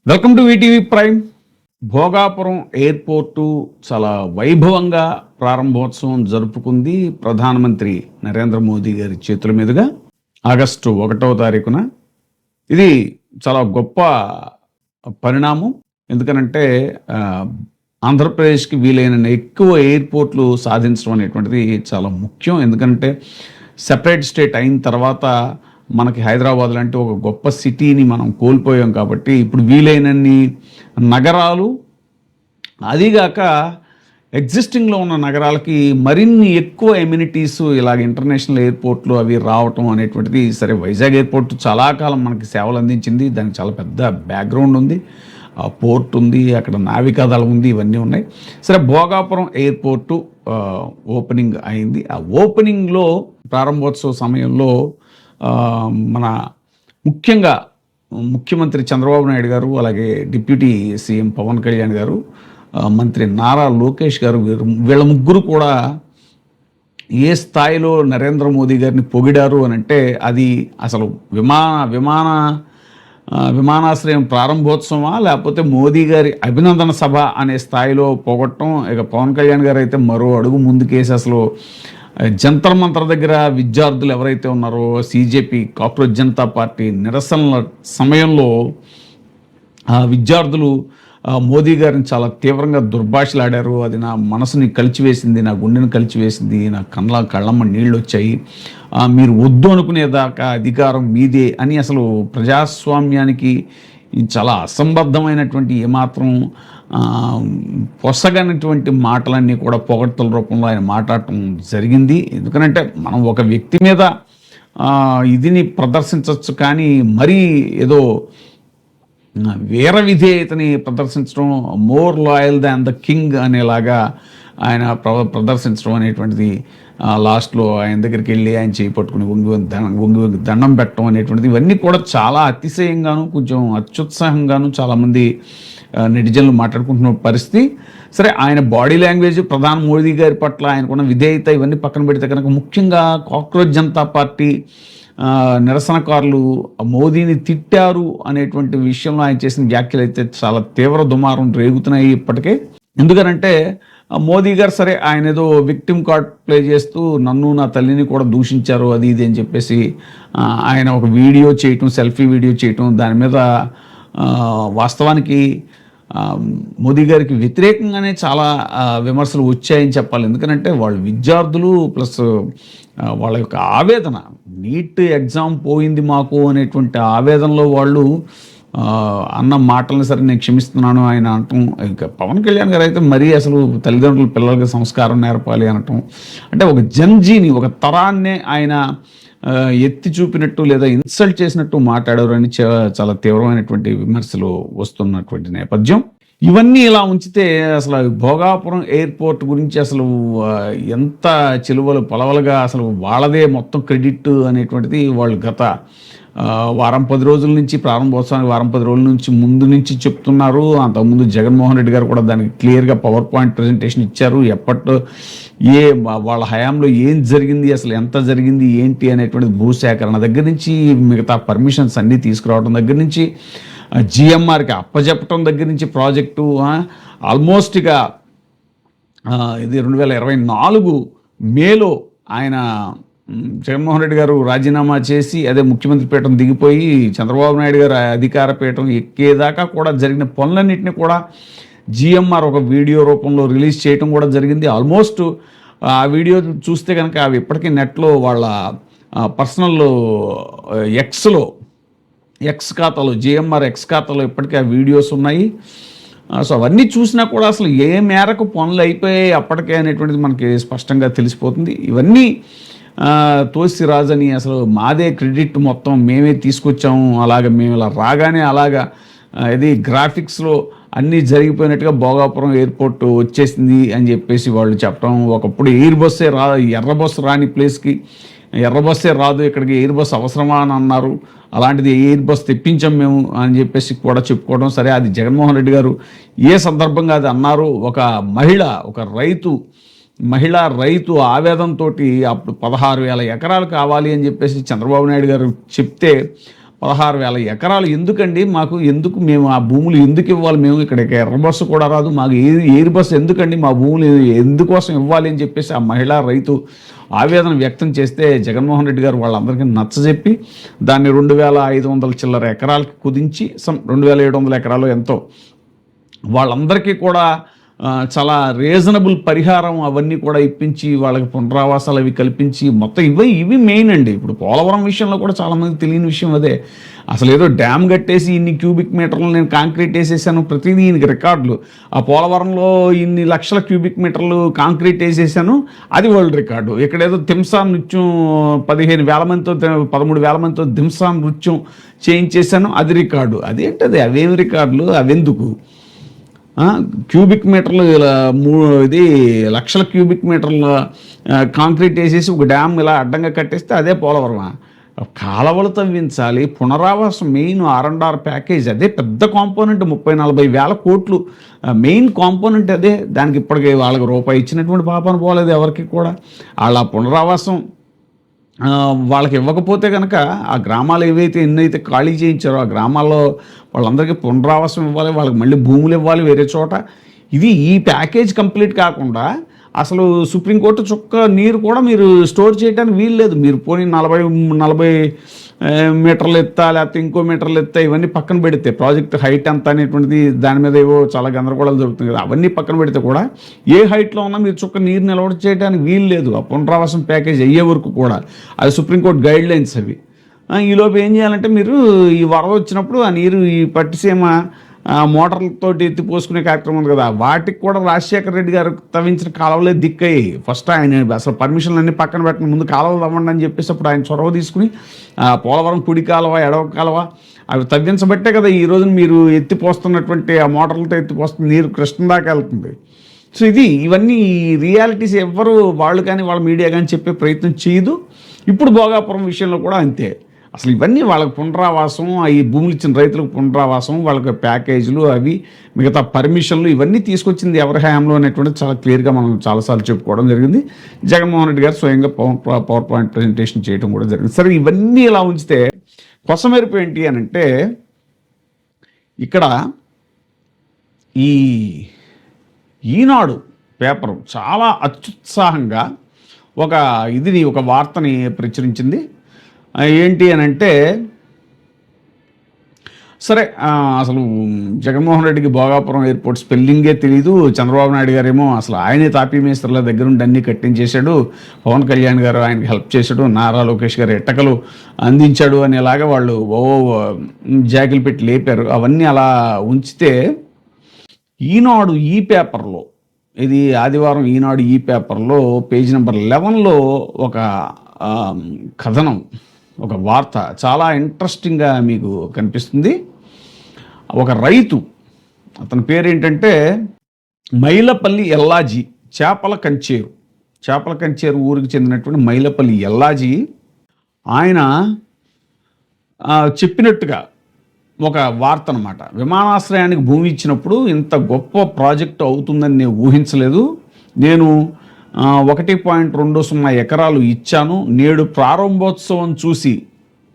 Welcome to ETV prime. Bhogapuram airport చాలా వైభవంగా ప్రారంభోత్సవం జరుపుకుంది ప్రధానమంత్రి నరేంద్ర మోదీ గారి చేతుల మీదుగా ఆగస్టు 1వ తారీఖున. ఇది చాలా గొప్ప పరిణామం. ఎందుకనంటే ఆంధ్రప్రదేశ్కి వీలైన ఎక్కువ ఎయిర్పోర్ట్లు సాధించడం అనేటువంటిది చాలా ముఖ్యం. ఎందుకంటే సెపరేట్ స్టేట్ అయిన తర్వాత మనకి హైదరాబాద్ లాంటి ఒక గొప్ప సిటీని మనం కోల్పోయాం. కాబట్టి ఇప్పుడు వీలైనన్ని నగరాలు, అదిగాక ఎగ్జిస్టింగ్లో ఉన్న నగరాలకి మరిన్ని ఎక్కువ ఎమ్యూనిటీస్ ఇలాగ ఇంటర్నేషనల్ ఎయిర్పోర్ట్లు అవి రావటం అనేటువంటిది. సరే, వైజాగ్ ఎయిర్పోర్ట్ చాలా కాలం మనకి సేవలు అందించింది. దానికి చాలా పెద్ద బ్యాక్గ్రౌండ్ ఉంది, పోర్ట్ ఉంది, అక్కడ నావికాదళం ఉంది, ఇవన్నీ ఉన్నాయి. సరే, భోగాపురం ఎయిర్పోర్టు ఓపెనింగ్ అయింది. ఆ ఓపెనింగ్లో ప్రారంభోత్సవ సమయంలో మన ముఖ్యంగా ముఖ్యమంత్రి చంద్రబాబు నాయుడు గారు, అలాగే డిప్యూటీ సీఎం పవన్ కళ్యాణ్ గారు, మంత్రి నారా లోకేష్ గారు, వీళ్ళ ముగ్గురు కూడా ఏ స్థాయిలో నరేంద్ర మోదీ గారిని పొగిడారు అని అంటే అది అసలు విమానాశ్రయం ప్రారంభోత్సవమా లేకపోతే మోదీ గారి అభినందన సభ అనే స్థాయిలో పొగట్టం. ఇక పవన్ కళ్యాణ్ గారు అయితే మరో అడుగు ముందుకేసి అసలు జంతర్ మంతర్ దగ్గర విద్యార్థులు ఎవరైతే ఉన్నారో, సిజేపీ కాక్రోచ్ జనతా పార్టీ నిరసనల సమయంలో విద్యార్థులు మోదీ గారిని చాలా తీవ్రంగా దుర్భాషలాడారు. అది నా మనసుని కలిచివేసింది, నా గుండెని కలిచివేసింది, నా కళ్ళమ్మ నీళ్ళు వచ్చాయి, మీరు వద్దు అనుకునేదాకా అధికారం మీదే అని అసలు ప్రజాస్వామ్యానికి చాలా అసంబద్ధమైనటువంటి ఏమాత్రం పొసగనటువంటి మాటలన్నీ కూడా పొగడ్తల రూపంలో ఆయన మాట్లాడటం జరిగింది. ఎందుకనంటే మనం ఒక వ్యక్తి మీద ఇదిని ప్రదర్శించవచ్చు, కానీ మరీ ఏదో వీర విధేయతని ప్రదర్శించడం, more loyal than the king అనేలాగా ఆయన ప్రదర్శించడం అనేటువంటిది, లాస్ట్లో ఆయన దగ్గరికి వెళ్ళి ఆయన చేయి పట్టుకుని వంగి దండం పెట్టడం అనేటువంటిది, ఇవన్నీ కూడా చాలా అతిశయంగాను కొంచెం అత్యుత్సాహంగాను చాలామంది నెటిజన్లు మాట్లాడుకుంటున్న పరిస్థితి. సరే, ఆయన బాడీ లాంగ్వేజ్, ప్రధాని మోదీ గారి పట్ల ఆయనకున్న విధేయత ఇవన్నీ పక్కన పెడితే కనుక ముఖ్యంగా కాక్రోచ్ జనతా పార్టీ నిరసనకారులు మోదీని తిట్టారు అనేటువంటి విషయంలో ఆయన చేసిన వ్యాఖ్యలు అయితే చాలా తీవ్ర దుమారం రేగుతున్నాయి ఇప్పటికే. ఎందుకనంటే మోదీ గారు సరే ఆయన ఏదో విక్టిమ్ కార్డ్ ప్లే చేస్తూ నన్ను నా తల్లిని కూడా దూషించారు అది ఇది అని చెప్పేసి ఆయన ఒక వీడియో చేయటం, సెల్ఫీ వీడియో చేయటం, దాని మీద వాస్తవానికి మోదీ గారికి వ్యతిరేకంగానే చాలా విమర్శలు వచ్చాయని చెప్పాలి. ఎందుకంటే వాళ్ళు విద్యార్థులు ప్లస్ వాళ్ళ యొక్క ఆవేదన, నీట్ ఎగ్జామ్ పోయింది మాకు అనేటువంటి ఆవేదనలో వాళ్ళు అన్న మాటలను సరే నేను క్షమిస్తున్నాను ఆయన అనటం. ఇంకా పవన్ కళ్యాణ్ గారు అయితే మరీ అసలు తల్లిదండ్రులు పిల్లలకి సంస్కారం నేర్పాలి అనటం, అంటే ఒక జన్జీని, ఒక తరాన్నే ఆయన ఎత్తి చూపినట్టు లేదా ఇన్సల్ట్ చేసినట్టు మాట్లాడారు అని చాలా తీవ్రమైనటువంటి విమర్శలు వస్తున్నటువంటి నేపథ్యం. ఇవన్నీ ఇలా ఉంచితే అసలు భోగాపురం ఎయిర్పోర్ట్ గురించి అసలు ఎంత చిలువలు పొలవలుగా అసలు వాళ్ళదే మొత్తం క్రెడిట్ అనేటువంటిది వాళ్ళు గత వారం 10 రోజుల నుంచి, ప్రారంభోత్సవానికి వారం 10 రోజుల నుంచి ముందు నుంచి చెప్తున్నారు. అంతకుముందు జగన్మోహన్ రెడ్డి గారు కూడా దానికి క్లియర్గా పవర్ పాయింట్ ప్రజెంటేషన్ ఇచ్చారు. ఎప్పట్లో వాళ్ళ హయాంలో ఏం జరిగింది, అసలు ఎంత జరిగింది ఏంటి అనేటువంటిది, భూసేకరణ దగ్గర నుంచి మిగతా పర్మిషన్స్ అన్నీ తీసుకురావడం దగ్గర నుంచి, జిఎంఆర్కి అప్పచెప్పటం దగ్గర నుంచి, ప్రాజెక్టు ఆల్మోస్ట్ ఇక ఇది 2024 మేలో ఆయన జగన్మోహన్ రెడ్డి గారు రాజీనామా చేసి అదే ముఖ్యమంత్రి పీఠం దిగిపోయి చంద్రబాబు నాయుడు గారు అధికార పీఠం ఎక్కేదాకా కూడా జరిగిన పనులన్నింటినీ కూడా జిఎంఆర్ ఒక వీడియో రూపంలో రిలీజ్ చేయటం కూడా జరిగింది. ఆల్మోస్ట్ ఆ వీడియో చూస్తే కనుక అవి ఇప్పటికీ నెట్లో వాళ్ళ పర్సనల్ ఎక్స్ ఖాతాలో, జిఎంఆర్ ఎక్స్ ఖాతాలో ఇప్పటికీ ఆ వీడియోస్ ఉన్నాయి. సో అవన్నీ చూసినా కూడా అసలు ఏ మేరకు పనులు అయిపోయాయి అప్పటికే అనేటువంటిది మనకి స్పష్టంగా తెలిసిపోతుంది. ఇవన్నీ తోసిరాజని అసలు మాదే క్రెడిట్ మొత్తం మేమే తీసుకొచ్చాము, అలాగ మేము ఇలా రాగానే అలాగా ఇది గ్రాఫిక్స్లో అన్నీ జరిగిపోయినట్టుగా భోగాపురం ఎయిర్పోర్ట్ వచ్చేసింది అని చెప్పేసి వాళ్ళు చెప్పడం. ఒకప్పుడు ఎయిర్ బస్సే ఎర్ర బస్సు రాని ప్లేస్కి ఎర్ర బస్సే రాదు, ఇక్కడికి ఎయిర్ బస్ అవసరమా అని అన్నారు. అలాంటిది ఎయిర్ బస్ తెప్పించాం మేము అని చెప్పేసి కూడా చెప్పుకోవడం. సరే, అది జగన్మోహన్ రెడ్డి గారు ఏ సందర్భంగా అది అన్నారు, ఒక మహిళా రైతు ఆవేదనతో అప్పుడు 16,000 ఎకరాలు కావాలి అని చెప్పేసి చంద్రబాబు నాయుడు గారు చెప్తే 16,000 ఎకరాలు ఎందుకండి మాకు, ఎందుకు మేము ఆ భూములు ఎందుకు ఇవ్వాలి, మేము ఇక్కడ ఎర్ర బస్సు కూడా రాదు మాకు, ఎయిర్ బస్సు ఎందుకండి, మా భూములు ఎందుకోసం ఇవ్వాలి అని చెప్పేసి ఆ మహిళా రైతు ఆవేదన వ్యక్తం చేస్తే జగన్మోహన్ రెడ్డి గారు వాళ్ళందరికీ నచ్చజెప్పి దాన్ని 2,500 చిల్లర ఎకరాలకి కుదించి 2,700 ఎకరాలు ఎంతో వాళ్ళందరికీ కూడా చాలా రీజనబుల్ పరిహారం అవన్నీ కూడా ఇప్పించి వాళ్ళకి పునరావాసాలు అవి కల్పించి మొత్తం ఇవి మెయిన్ అండి. ఇప్పుడు పోలవరం విషయంలో కూడా చాలామంది తెలియని విషయం అదే. అసలు ఏదో డ్యామ్ కట్టేసి ఇన్ని క్యూబిక్ మీటర్లు నేను కాంక్రీట్ వేసేసాను, ప్రతిదీ ఈయనకి రికార్డులు. ఆ పోలవరంలో ఇన్ని లక్షల క్యూబిక్ మీటర్లు కాంక్రీట్ వేసేసాను, అది వరల్డ్ రికార్డు. ఇక్కడేదో దింసా నృత్యం 15,000 మందితో 13,000 మందితో దింసా నృత్యం చేయించేసాను, అది రికార్డు. అదేంటది, అవేమి రికార్డులు, అవెందుకు? క్యూబిక్ మీటర్లు ఇది లక్షల క్యూబిక్ మీటర్ల కాంక్రీట్ వేసేసి ఒక డ్యామ్ ఇలా అడ్డంగా కట్టేస్తే అదే పోలవరమా? కాలువలు తవ్వించాలి, పునరావాసం మెయిన్ R&R ప్యాకేజ్, అదే పెద్ద కాంపోనెంట్. 30-40 వేల కోట్లు మెయిన్ కాంపోనెంట్ అదే. దానికి ఇప్పటికీ వాళ్ళకి రూపాయి ఇచ్చినటువంటి పాపన పోలేదు ఎవరికి కూడా. వాళ్ళ పునరావాసం వాళ్ళకి ఇవ్వకపోతే కనుక ఆ గ్రామాలు ఎన్నైతే ఖాళీ చేయించారో ఆ గ్రామాల్లో వాళ్ళందరికీ పునరావాసం ఇవ్వాలి, వాళ్ళకి మళ్ళీ భూములు ఇవ్వాలి వేరే చోట. ఈ ప్యాకేజ్ కంప్లీట్ కాకుండా అసలు సుప్రీంకోర్టు చుక్క నీరు కూడా మీరు స్టోర్ చేయడానికి వీలు లేదు. మీరు పోనీ 40 మీటర్లు ఎత్తా, లేకపోతే ఇంకో మీటర్లు ఎత్తా, ఇవన్నీ పక్కన పెడితే ప్రాజెక్ట్ హైట్ ఎంత అనేటువంటిది దాని మీద ఏవో చాలా గందరగోళాలు జరుగుతుంది కదా, అవన్నీ పక్కన పెడితే కూడా ఏ హైట్లో ఉన్నా మీరు చుక్క నీరు నిల్వ చేయడానికి వీలు లేదు ఆ పునరావాసం ప్యాకేజ్ అయ్యే వరకు కూడా. అది సుప్రీంకోర్టు గైడ్ లైన్స్ అవి. ఈలోపు ఏం చేయాలంటే మీరు ఈ వరద వచ్చినప్పుడు ఆ నీరు ఈ పట్టిసీమ మోటార్లతో ఎత్తిపోసుకునే కార్యక్రమం ఉంది కదా, వాటికి కూడా రాజశేఖర రెడ్డి గారు తవ్వించిన కాలువలే దిక్కయ్యి. ఫస్ట్ ఆయన అసలు పర్మిషన్లు అన్నీ పక్కన పెట్టిన ముందు కాలువలు తవ్వండి అని చెప్పేసి అప్పుడు ఆయన చొరవ తీసుకుని పోలవరం కుడి కాలువ ఎడవ కాలువ అవి తవ్వించబట్టే కదా ఈ రోజున మీరు ఎత్తిపోస్తున్నటువంటి ఆ మోటార్లతో ఎత్తిపోస్తున్న నీరు కృష్ణ దాకా వెళ్తుంది. సో ఇవన్నీ రియాలిటీస్ ఎవ్వరు వాళ్ళు కానీ వాళ్ళ మీడియా కానీ చెప్పే ప్రయత్నం చేయదు. ఇప్పుడు భోగాపురం విషయంలో కూడా అంతే. అసలు ఇవన్నీ వాళ్ళకి పునరావాసం, ఈ భూములు ఇచ్చిన రైతులకు పునరావాసం, వాళ్ళకి ప్యాకేజీలు, అవి మిగతా పర్మిషన్లు ఇవన్నీ తీసుకొచ్చింది ఎవరి హయాంలో అనేటువంటిది చాలా క్లియర్గా మనం చాలాసార్లు చెప్పుకోవడం జరిగింది. జగన్మోహన్ రెడ్డి గారు స్వయంగా పవర్ పాయింట్ ప్రజెంటేషన్ చేయడం కూడా జరిగింది. సరే, ఇవన్నీ ఇలా ఉంచితే కొసమెరుపు ఏంటి అని అంటే, ఇక్కడ ఈనాడు పేపరు చాలా అత్యుత్సాహంగా ఒక వార్తని ప్రచురించింది. ఏంటి అని అంటే, సరే అసలు జగన్మోహన్ రెడ్డికి భోగాపురం ఎయిర్పోర్ట్ స్పెల్లింగే తెలీదు, చంద్రబాబు నాయుడు గారేమో అసలు ఆయనే తాపీ మేస్త్రుల దగ్గర ఉండి అన్నీ కట్టించేశాడు, పవన్ కళ్యాణ్ గారు ఆయనకి హెల్ప్ చేశాడు, నారా లోకేష్ గారు ఎట్టకలు అందించాడు అనేలాగా వాళ్ళు జాకిలు పెట్టి లేపారు. అవన్నీ అలా ఉంచితే ఈనాడు ఈ పేపర్లో, ఇది ఆదివారం ఈనాడు ఈ పేపర్లో పేజ్ నెంబర్ 11లో ఒక కథనం, ఒక వార్త చాలా ఇంట్రెస్టింగ్గా మీకు కనిపిస్తుంది. ఒక రైతు, అతని పేరు ఏంటంటే మైలపల్లి ఎల్లాజీ, చేపల కంచేరు ఊరికి చెందినటువంటి మైలపల్లి ఎల్లాజీ. ఆయన చెప్పినట్టుగా ఒక వార్త అన్నమాట. విమానాశ్రయానికి భూమి ఇచ్చినప్పుడు ఇంత గొప్ప ప్రాజెక్టు అవుతుందని నేను ఊహించలేదు. నేను 1.20 ఎకరాలు ఇచ్చాను. నేడు ప్రారంభోత్సవం చూసి,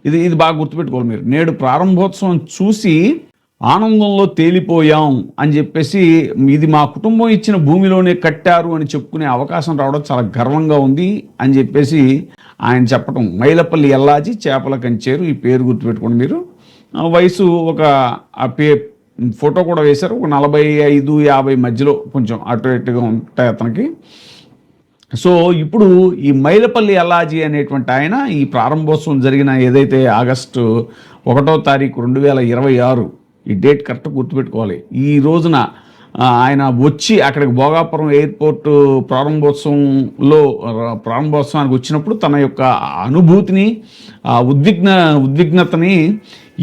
ఇది బాగా గుర్తుపెట్టుకోవాలి మీరు, నేడు ప్రారంభోత్సవం చూసి ఆనందంలో తేలిపోయాం అని చెప్పేసి, ఇది మా కుటుంబం ఇచ్చిన భూమిలోనే కట్టారు అని చెప్పుకునే అవకాశం రావడం చాలా గర్వంగా ఉంది అని చెప్పేసి ఆయన చెప్పడం. మైలపల్లి ఎల్లాజీ, చేపల కంచేరు, ఈ పేరు గుర్తుపెట్టుకోండి మీరు. వయసు ఫోటో కూడా వేశారు, ఒక 45-50 మధ్యలో, కొంచెం అటు ఇటుగా ఉంటాయి అతనికి. సో ఇప్పుడు ఈ మైలపల్లి ఎల్లాజీ అనేటువంటి ఆయన ఈ ప్రారంభోత్సవం జరిగిన ఏదైతే ఆగస్టు 1వ తారీఖు 2026, ఈ డేట్ కరెక్ట్ గుర్తుపెట్టుకోవాలి, ఈ రోజున ఆయన వచ్చి అక్కడికి భోగాపురం ఎయిర్పోర్టు ప్రారంభోత్సవానికి వచ్చినప్పుడు తన యొక్క అనుభూతిని, ఉద్విగ్నతని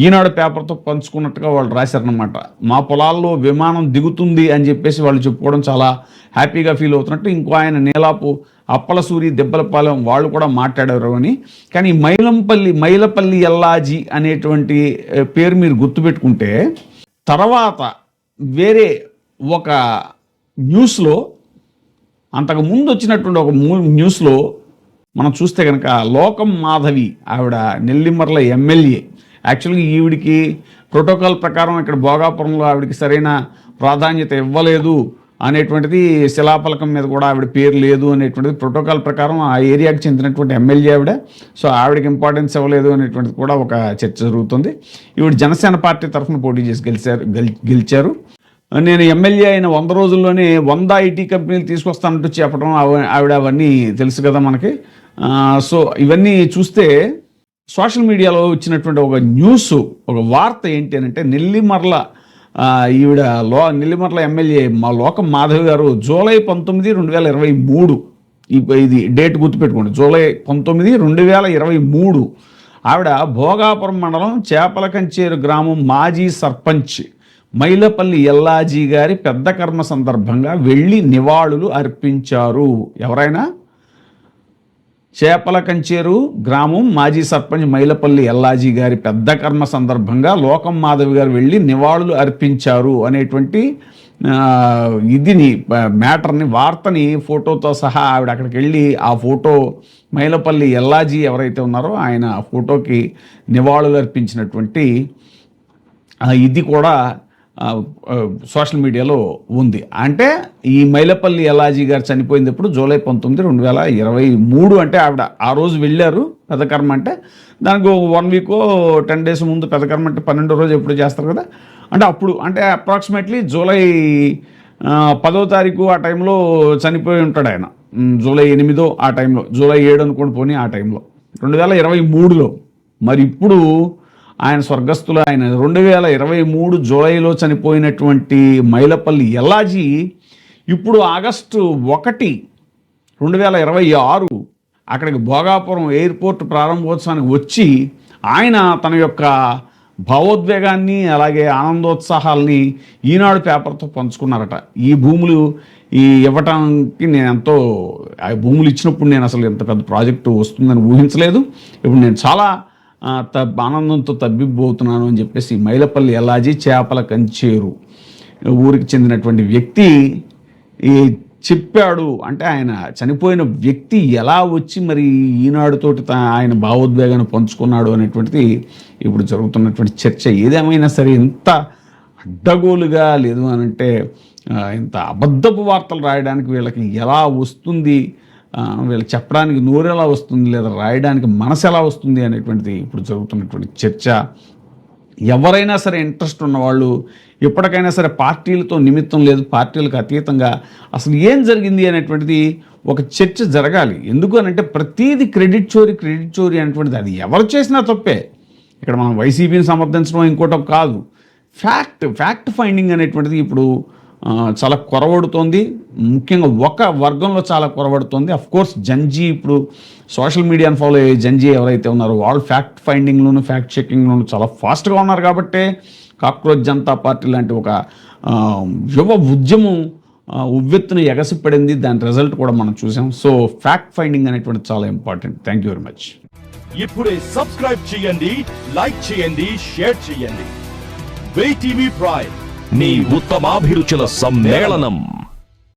ఈనాడు పేపర్తో పంచుకున్నట్టుగా వాళ్ళు రాశారనమాట. మా పొలాల్లో విమానం దిగుతుంది అని చెప్పేసి వాళ్ళు చెప్పుకోవడం చాలా హ్యాపీగా ఫీల్ అవుతున్నట్టు. ఇంకో ఆయన నీలాపు, అప్పలసూరి, దెబ్బలపాలెం వాళ్ళు కూడా మాట్లాడారు అని. కానీ మైలపల్లి ఎల్లాజీ అనేటువంటి పేరు మీరు గుర్తుపెట్టుకుంటే, తర్వాత వేరే ఒక న్యూస్లో, అంతకు ముందు వచ్చినటువంటి ఒక న్యూస్లో మనం చూస్తే కనుక లోకం మాధవి, ఆవిడ నెల్లిమర్ల ఎమ్మెల్యే, యాక్చువల్గా ఈవిడికి ప్రోటోకాల్ ప్రకారం ఇక్కడ భోగాపురంలో ఆవిడికి సరైన ప్రాధాన్యత ఇవ్వలేదు అనేటువంటిది, శిలాఫలకం మీద కూడా ఆవిడ పేరు లేదు అనేటువంటిది ప్రోటోకాల్ ప్రకారం ఆ ఏరియాకి చెందినటువంటి ఎమ్మెల్యే ఆవిడ. సో ఆవిడకి ఇంపార్టెన్స్ ఇవ్వలేదు అనేటువంటిది కూడా ఒక చర్చ జరుగుతుంది. ఈవిడ జనసేన పార్టీ తరఫున పోటీ చేసి గెలిచారు. నేను ఎమ్మెల్యే అయిన 100 రోజుల్లోనే 100 ఐటీ కంపెనీలు తీసుకొస్తానంటూ చెప్పడం ఆవిడ అవన్నీ తెలుసు కదా మనకి. సో ఇవన్నీ చూస్తే సోషల్ మీడియాలో వచ్చినటువంటి ఒక న్యూస్, ఒక వార్త ఏంటి అంటే, నెల్లిమర్ల ఈవిడ నెల్లిమర్ల ఎమ్మెల్యే లోకం మాధవి గారు జూలై 19, 2023, ఇది డేట్ గుర్తుపెట్టుకోండి, జూలై 19, 2023 ఆవిడ భోగాపురం మండలం చేపలకంచేరు గ్రామం మాజీ సర్పంచ్ మైలపల్లి ఎల్లాజీ గారి పెద్ద కర్మ సందర్భంగా వెళ్ళి నివాళులు అర్పించారు. ఎవరైనా చేపలకంచేరు గ్రామం మాజీ సర్పంచ్ మైలపల్లి ఎల్లాజీ గారి పెద్ద కర్మ సందర్భంగా లోకం మాధవి గారు వెళ్ళి నివాళులు అర్పించారు అనేటువంటి ఇదిని మ్యాటర్ని, వార్తని ఫోటోతో సహా ఆవిడ అక్కడికి వెళ్ళి ఆ ఫోటో మైలపల్లి ఎల్లాజీ ఎవరైతే ఉన్నారో ఆయన ఫోటోకి నివాళులు అర్పించినటువంటి ఇది కూడా సోషల్ మీడియాలో ఉంది. అంటే ఈ మైలపల్లి ఎల్లాజీ గారు చనిపోయినప్పుడు జూలై 19, 2023 అంటే ఆవిడ ఆ రోజు వెళ్ళారు. పెద్దకర్మ అంటే దానికి 1 వీక్ 10 డేస్ ముందు, పెద్దకర్మ అంటే 12వ రోజు ఎప్పుడు చేస్తారు కదా, అంటే అప్పుడు, అంటే అప్రాక్సిమేట్లీ జూలై 10వ తారీఖు ఆ టైంలో చనిపోయి ఉంటాడు ఆయన. జూలై 8 ఆ టైంలో, జూలై 7 అనుకోండి పోనీ, ఆ టైంలో 2023లో. మరి ఇప్పుడు ఆయన స్వర్గస్థులు. ఆయన 2023 జూలైలో చనిపోయినటువంటి మైలపల్లి ఎల్లాజీ ఇప్పుడు ఆగస్టు 1, 2026 అక్కడికి భోగాపురం ఎయిర్పోర్ట్ ప్రారంభోత్సవానికి వచ్చి ఆయన తన యొక్క భావోద్వేగాన్ని అలాగే ఆనందోత్సాహాల్ని ఈనాడు పేపర్తో పంచుకున్నారట. ఈ భూములు ఇవ్వటానికి నేను ఎంతో, ఆ భూములు ఇచ్చినప్పుడు నేను అసలు ఎంత పెద్ద ప్రాజెక్టు వస్తుందని ఊహించలేదు. ఇప్పుడు నేను చాలా ఆనందంతో తబ్బిబ్బోతున్నాను అని చెప్పేసి మైలపల్లి ఎల్లాజీ చేపలకంచేరు ఊరికి చెందినటువంటి వ్యక్తి చెప్పాడు. అంటే ఆయన చనిపోయిన వ్యక్తి ఎలా వచ్చి మరి ఈనాడుతోటి ఆయన భావోద్వేగాన్ని పంచుకున్నాడు అనేటువంటిది ఇప్పుడు జరుగుతున్నటువంటి చర్చ. ఏదేమైనా సరే, ఇంత అడ్డగోలుగా లేదు అనంటే, ఇంత అబద్ధపు వార్తలు రాయడానికి వీళ్ళకి ఎలా వస్తుంది, వీళ్ళకి చెప్పడానికి నోరు ఎలా వస్తుంది, లేదా రాయడానికి మనసు ఎలా వస్తుంది అనేటువంటిది ఇప్పుడు జరుగుతున్నటువంటి చర్చ. ఎవరైనా సరే ఇంట్రెస్ట్ ఉన్నవాళ్ళు ఎప్పటికైనా సరే పార్టీలతో నిమిత్తం లేదు, పార్టీలకు అతీతంగా అసలు ఏం జరిగింది అనేటువంటిది ఒక చర్చ జరగాలి. ఎందుకు అనంటే ప్రతీది క్రెడిట్ చోరీ అనేటువంటిది అది ఎవరు చేసినా తప్పే. ఇక్కడ మనం వైసీపీని సమర్థించడం ఇంకోటి కాదు. ఫ్యాక్ట్ ఫైండింగ్ అనేటువంటిది ఇప్పుడు చాలా కొరవడుతోంది. ముఖ్యంగా ఒక వర్గంలో చాలా కొరవడుతోంది. అఫ్కోర్స్ జంజీ, ఇప్పుడు సోషల్ మీడియాను ఫాలో అయ్యే జంజీ ఎవరైతే ఉన్నారో వాళ్ళు ఫ్యాక్ట్ ఫైండింగ్లోను ఫ్యాక్ట్ చెకింగ్లోను చాలా ఫాస్ట్గా ఉన్నారు. కాబట్టి కాక్రోచ్ జనతా పార్టీ లాంటి ఒక యువ ఉద్యమం ఉవ్వెత్తున ఎగసిపడింది. దాని రిజల్ట్ కూడా మనం చూసాం. సో ఫ్యాక్ట్ ఫైండింగ్ అనేటువంటి చాలా important. Thank you very much. ఇప్పుడే సబ్స్క్రైబ్ చేయండి, లైక్ చేయండి, షేర్ చేయండి. వే టీవీ ప్రైమ్, నీ ఉత్తమాభిరుచుల సమ్మేళనం.